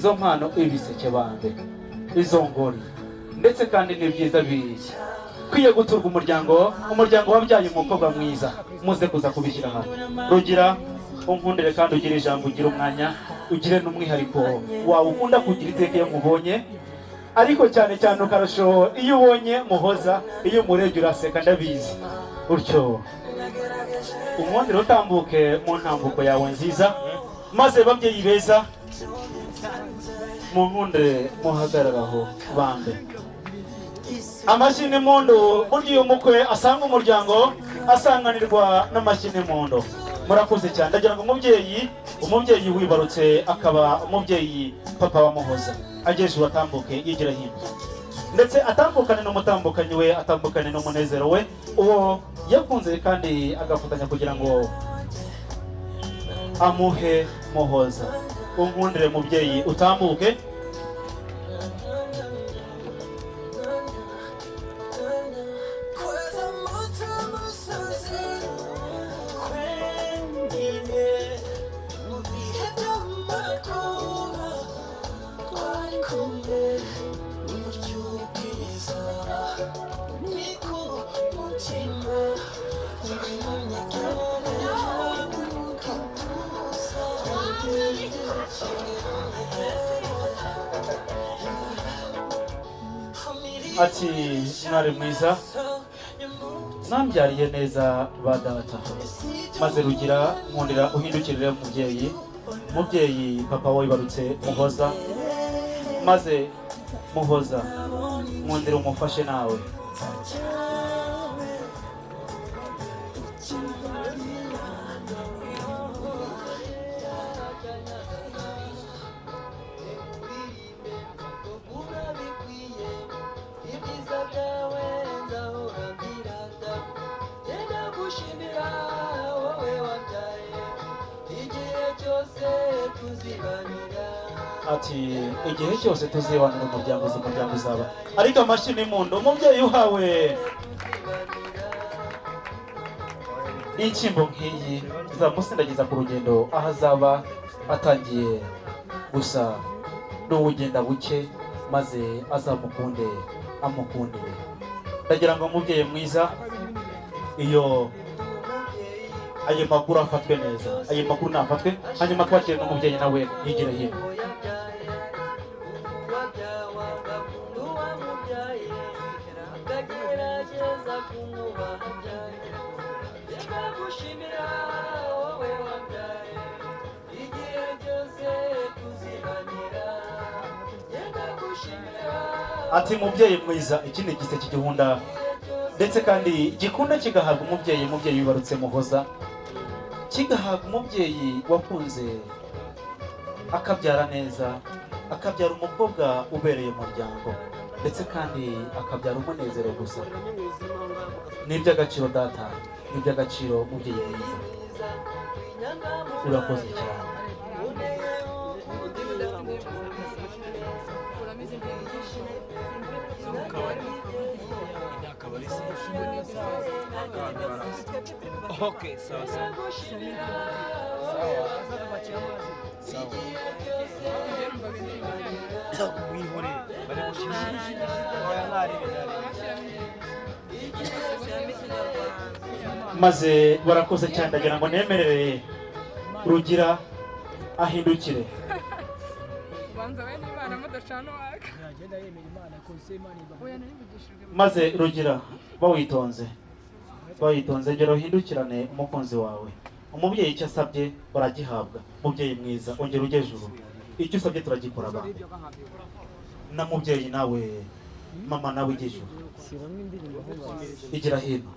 izo mpano ibiseke bande izo ngori ndetse kandi ni byiza kwiye guturwa umuryango wabyaye umukobwa mwiza muze kuza kubishyira hamwe. Rugira unkundire kandi ugire ijambo, ugire umwanya, ugire n'umwihariko wawe ukunda kugira iteka iyo mubonye, ariko cyane cyane ukarusho iyo ubonye Muhoza, iyo umurebye uraseka ndabizi utyo unkundire utambuke mu ntambuko yawe nziza, maze babyeyi beza munkundire muhagararaho bambe amashini mondo. Burya uyu mukwe asanga umuryango asanganirwa n'amashini mondo. Murakoze cyane. Ndagira ngo umubyeyi wibarutse akaba umubyeyi papa wa Muhoza ageze atambuke yigira hino, ndetse atambukane n'umutambukanyi we, atambukane n'umunezero we uwo yakunze kandi agafatanya kugira ngo amuhe Muhoza. Unkundire mubyeyi utambuke. Ati mwari mwiza nambyariye neza ba data, maze Rugira nkundira uhindukirire mubyeyi papa wibarutse Muhoza, maze Muhoza nkundira umufashe nawe. Ati igihe cyose tuzibanira umuryango uzaba, ariko amashini mundo umubyeyi uhawe inshyimbo nk'iyi zamusindagiza ku rugendo aho azaba atangiye gusa n'uwugenda buke, maze azamukunde amukundire. Ndagira ngo umubyeyi mwiza iyo ayo makuru afatwe neza, ayo makuru nafatwe, hanyuma twakire n'umubyeyi nawe yigire hino. Ati mubyeyi mwiza, iki ni igiseke gihunda ndetse kandi gikunda kigahabwa umubyeyi wibarutse Muhoza, kigahabwa umubyeyi wakunze akabyara neza, akabyara umukobwa ubereye umuryango, ndetse kandi akabyara umunezero gusa. Ni iby'agaciro data, ni iby'agaciro mubyeyi mwiza, urakoze cyane. Okay, sawa. Maze barakoze cyane. Ndagira ngo nemerere Rugira ahindukire. Maze Rugira bawitonze ngero uhindukirane umukunzi wawe. Umubyeyi icyo asabye baragihabwa. Mubyeyi mwiza ongera ujye juru, icyo usabye turagikora bande. Na mubyeyi nawe mama nawe ujye juru, igira hino,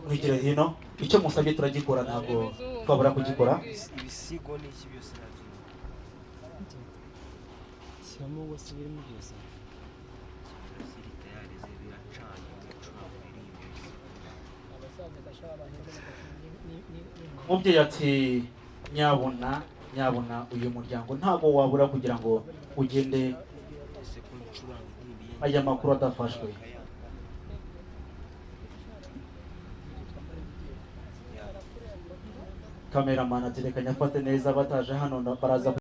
mwigire hino, icyo musabye turagikora, ntabwo twabura kugikora. Ibisigo n'iki byose Mubyeyi ati nyabuna uyu muryango ntabwo wabura kugira ngo ugende aya makuru adafashwe. Cameraman ati reka nyafate neza bataje hano baraza